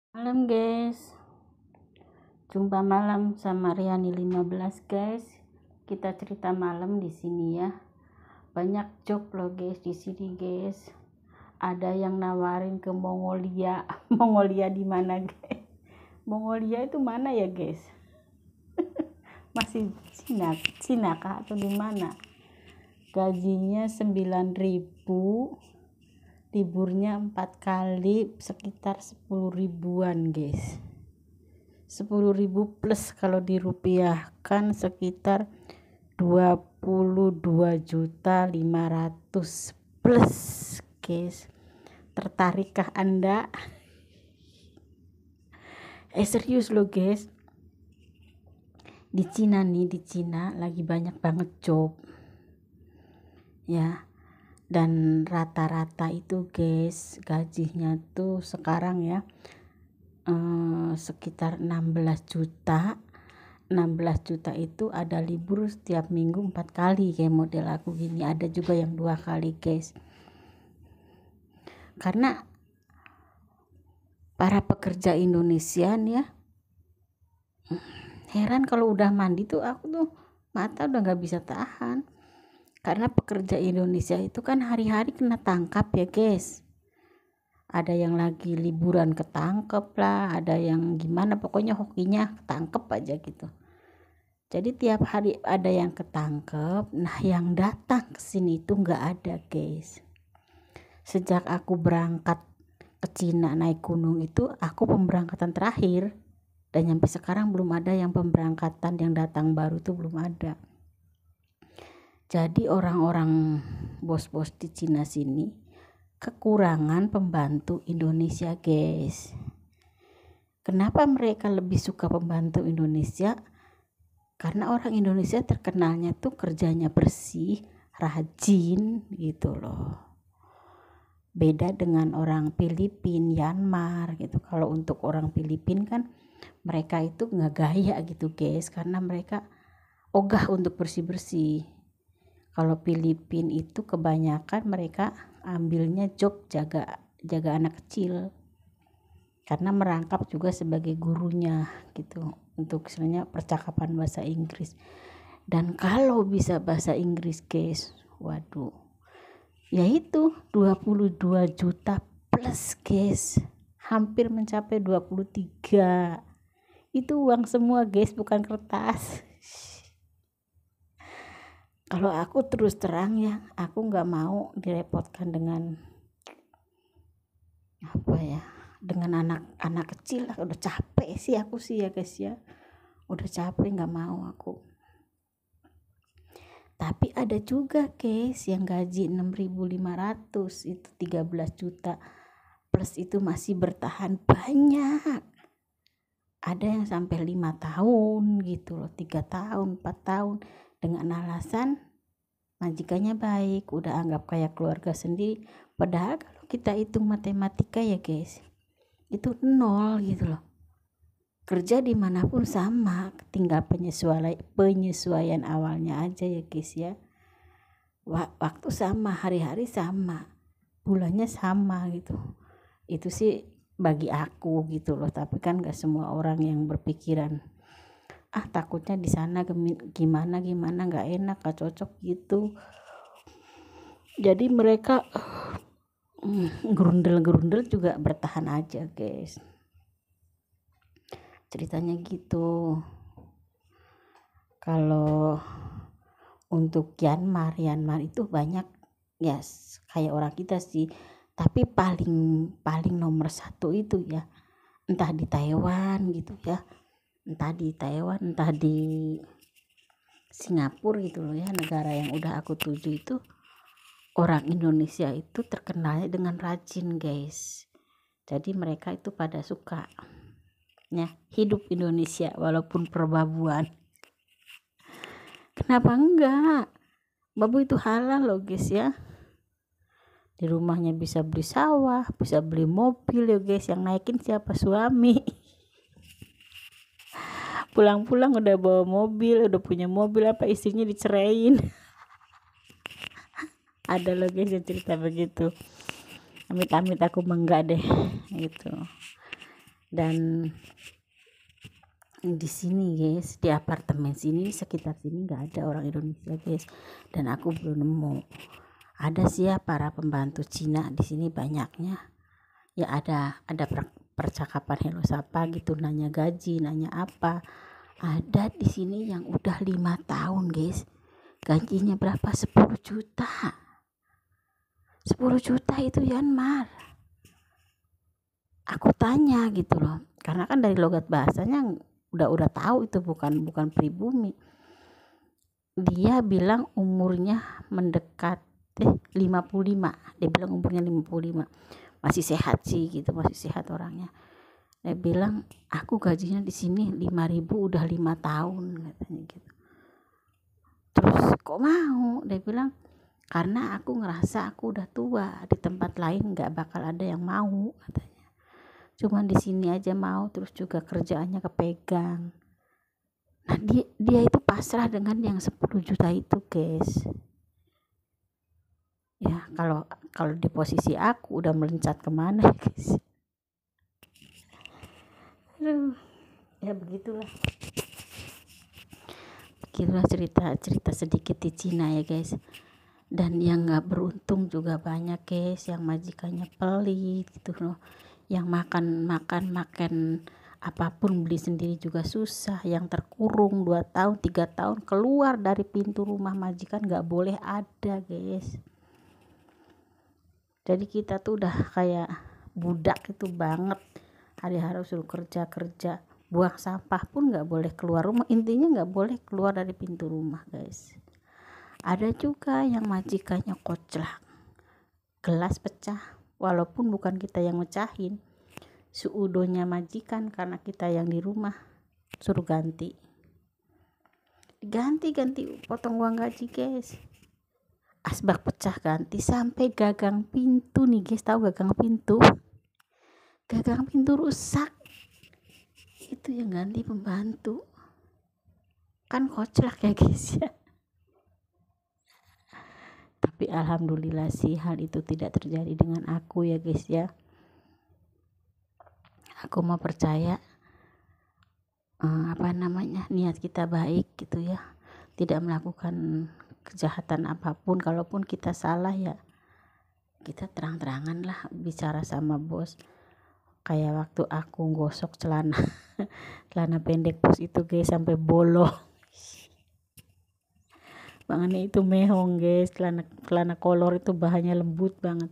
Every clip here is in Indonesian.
Malam guys, jumpa malam sama Riani 15 guys. Kita cerita malam di sini ya. Banyak job loh guys di sini guys. Ada yang nawarin ke Mongolia. Mongolia di mana guys? Mongolia itu mana ya guys? Masih Cina kah atau di mana? Gajinya 9.000, liburnya 4 kali, sekitar 10 ribuan guys. 10.000 plus kalau dirupiahkan sekitar 22.500.000 plus guys. Tertarikkah Anda? Serius loh guys, di Cina lagi banyak banget job ya, dan rata-rata itu guys gajinya tuh sekarang ya sekitar 16 juta. 16 juta itu ada libur setiap minggu 4 kali kayak model aku gini, ada juga yang 2 kali guys. Karena para pekerja Indonesia nih ya, heran kalau udah mandi tuh aku tuh mata udah gak bisa tahan. Karena pekerja Indonesia itu kan hari-hari kena tangkap ya guys. Ada yang lagi liburan ketangkep lah, ada yang gimana, pokoknya hokinya ketangkep aja gitu. Jadi tiap hari ada yang ketangkep. Nah yang datang ke sini itu nggak ada guys. Sejak aku berangkat ke Cina naik gunung itu, aku pemberangkatan terakhir, dan sampai sekarang belum ada yang pemberangkatan yang datang baru tuh belum ada. Jadi orang-orang bos-bos di Cina sini kekurangan pembantu Indonesia guys. Kenapa mereka lebih suka pembantu Indonesia? Karena orang Indonesia terkenalnya tuh kerjanya bersih, rajin gitu loh. Beda dengan orang Filipina, Myanmar gitu. Kalau untuk orang Filipina kan mereka itu nggak gaya gitu guys, karena mereka ogah untuk bersih-bersih. Kalau Filipina itu kebanyakan mereka ambilnya job jaga anak kecil, karena merangkap juga sebagai gurunya gitu, untuk sebenarnya percakapan bahasa Inggris. Dan kalau bisa bahasa Inggris guys, waduh, yaitu 22 juta plus guys, hampir mencapai 23. Itu uang semua guys, bukan kertas. Kalau aku terus terang ya, aku nggak mau direpotkan dengan dengan anak kecil. Udah capek sih aku sih ya guys ya, udah capek, nggak mau aku. Tapi ada juga guys yang gaji 6.500, itu 13 juta plus, itu masih bertahan banyak. Ada yang sampai 5 tahun gitu loh, 3 tahun, 4 tahun, dengan alasan majikannya baik, udah anggap kayak keluarga sendiri. Padahal kalau kita hitung matematika ya guys, itu 0 gitu loh. Kerja dimanapun sama, tinggal penyesuaian awalnya aja ya guys ya. Waktu sama, hari-hari sama, bulannya sama gitu. Itu sih bagi aku gitu loh. Tapi kan gak semua orang yang berpikiran takutnya di sana gimana gak enak, gak cocok gitu. Jadi mereka gerundel juga bertahan aja guys, ceritanya gitu. Kalau untuk Myanmar itu banyak ya, kayak orang kita sih, tapi paling nomor 1 itu ya, entah di Taiwan gitu ya, entah di Singapura gitu loh ya, negara yang udah aku tuju itu. Orang Indonesia itu terkenalnya dengan rajin guys. Jadi mereka itu pada suka ya hidup Indonesia walaupun perbabuan. Kenapa enggak? Babu itu halal loh guys ya. Di rumahnya bisa beli sawah, bisa beli mobil ya guys. Yang naikin siapa? Suami. Pulang-pulang udah bawa mobil, udah punya mobil, apa istrinya diceraiin. Ada loh guys yang cerita begitu. Amit-amit aku enggak deh gitu. Dan di sini guys, di apartemen sini, sekitar sini nggak ada orang Indonesia guys, dan aku belum nemu. Ada sih ya para pembantu Cina di sini banyaknya ya, ada percakapan hello sapa gitu, nanya gaji, nanya apa. Ada di sini yang udah 5 tahun guys, gajinya berapa, 10 juta 10 juta itu Yanmar. Aku tanya gitu loh, karena kan dari logat bahasanya udah tahu itu bukan pribumi. Dia bilang umurnya mendekat 55. Dia bilang umurnya 55. Masih sehat sih gitu, masih sehat orangnya. Dia bilang aku gajinya di sini 5.000 udah 5 tahun katanya gitu. Terus kok mau? Dia bilang karena aku ngerasa aku udah tua, di tempat lain nggak bakal ada yang mau katanya. Cuman di sini aja mau, terus juga kerjaannya kepegang. Nah dia itu pasrah dengan yang 10 juta itu guys. Ya kalau di posisi aku udah melencat kemana guys. Aduh, ya begitulah cerita sedikit di Cina ya guys. Dan yang nggak beruntung juga banyak guys, yang majikannya pelit gitu loh, yang makan apapun beli sendiri juga susah, yang terkurung 2 tahun 3 tahun keluar dari pintu rumah majikan nggak boleh ada guys. Jadi kita tuh udah kayak budak itu banget, hari-hari suruh kerja, buang sampah pun nggak boleh keluar rumah, intinya nggak boleh keluar dari pintu rumah guys. Ada juga yang majikannya koclak, gelas pecah walaupun bukan kita yang mecahin, suudonya majikan karena kita yang di rumah suruh ganti potong uang gaji guys. Asbak pecah ganti, sampai gagang pintu nih guys, tahu gagang pintu rusak itu yang ganti pembantu. Kan koclak ya guys ya. Tapi alhamdulillah sih hal itu tidak terjadi dengan aku ya guys ya. Aku mau percaya niat kita baik gitu ya, tidak melakukan kejahatan apapun. Kalaupun kita salah ya kita terang-terangan lah bicara sama bos. Kayak waktu aku gosok celana pendek bos itu guys sampai bolong. Bahannya itu mehong guys, celana kolor itu bahannya lembut banget.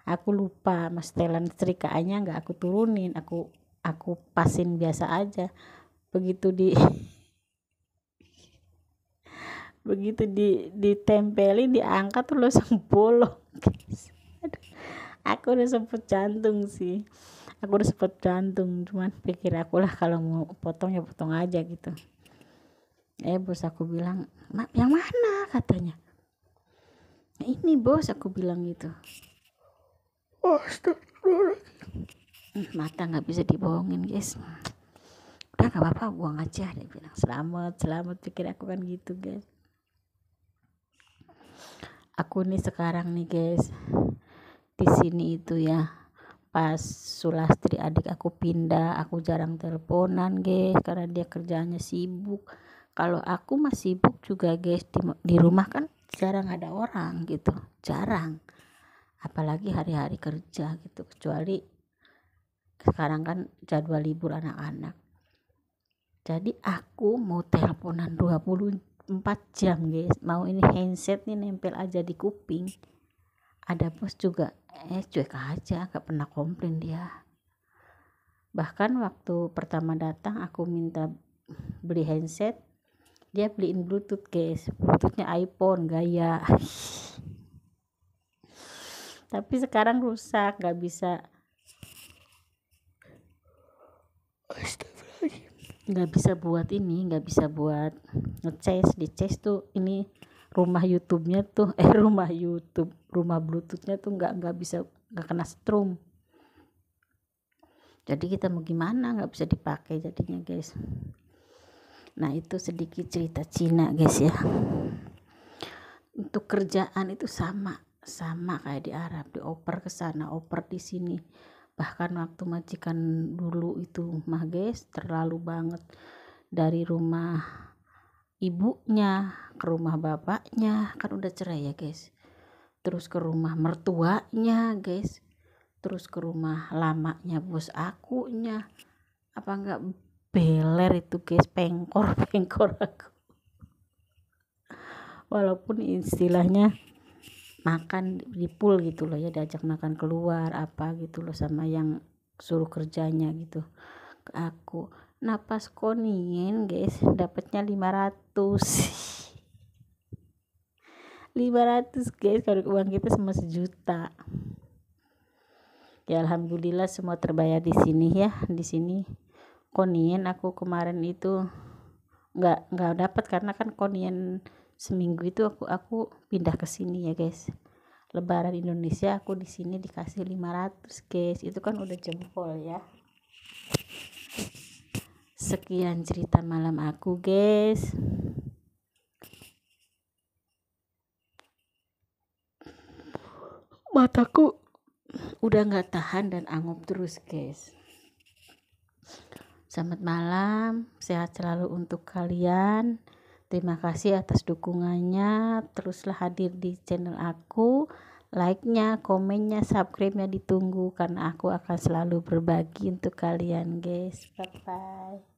Aku lupa mas setelan setrikaannya nggak aku turunin, aku pasin biasa aja. Begitu ditempelin, diangkat tuh langsung bolong guys. Aduh, aku udah sempet jantung, cuman pikir aku lah kalau mau potong ya potong aja gitu. Bos aku bilang, yang mana katanya. Ini bos, aku bilang gitu. Mata nggak bisa dibohongin guys. Udah nggak apa-apa, buang aja. Dia bilang selamat, pikir aku kan gitu guys. Aku nih sekarang nih guys di sini itu ya, pas Sulastri adik aku pindah, aku jarang teleponan guys karena dia kerjanya sibuk. Kalau aku masih sibuk juga guys, di rumah kan jarang ada orang gitu, jarang, apalagi hari-hari kerja gitu, kecuali sekarang kan jadwal libur anak-anak. Jadi aku mau teleponan 24 jam guys, mau ini handset nih nempel aja di kuping. Ada bos juga cuek aja, gak pernah komplain dia. Bahkan waktu pertama datang aku minta beli handset, dia beliin bluetooth guys, bluetoothnya iPhone gaya. Tapi sekarang rusak, gak bisa buat ngecas. Di cas tuh ini rumah bluetoothnya tuh nggak kena strum. Jadi kita mau gimana, nggak bisa dipakai jadinya guys. Nah itu sedikit cerita Cina guys ya. Untuk kerjaan itu sama kayak di Arab, dioper ke sana, oper di sini, Bahkan waktu majikan dulu itu mah guys, terlalu banget. Dari rumah ibunya ke rumah bapaknya, kan udah cerai ya guys, terus ke rumah mertuanya guys, terus ke rumah lamanya bos akunya, apa enggak beler itu guys, pengkor aku. Walaupun istilahnya makan di pool gitu loh ya, diajak makan keluar apa gitu loh sama yang suruh kerjanya gitu ke aku. Nah pas konien guys dapatnya 500 guys, kalau uang kita sama 1 juta. Ya alhamdulillah semua terbayar di sini ya. Di sini konien aku kemarin itu nggak dapat karena kan konien seminggu itu aku pindah ke sini ya guys. Lebaran Indonesia aku di sini dikasih 500 guys, itu kan udah jempol ya. Sekian cerita malam aku guys. Mataku udah nggak tahan dan angup terus guys. Selamat malam, sehat selalu untuk kalian. Terima kasih atas dukungannya. Teruslah hadir di channel aku. Like-nya, komennya, subscribe-nya ditunggu karena aku akan selalu berbagi untuk kalian guys. Bye bye.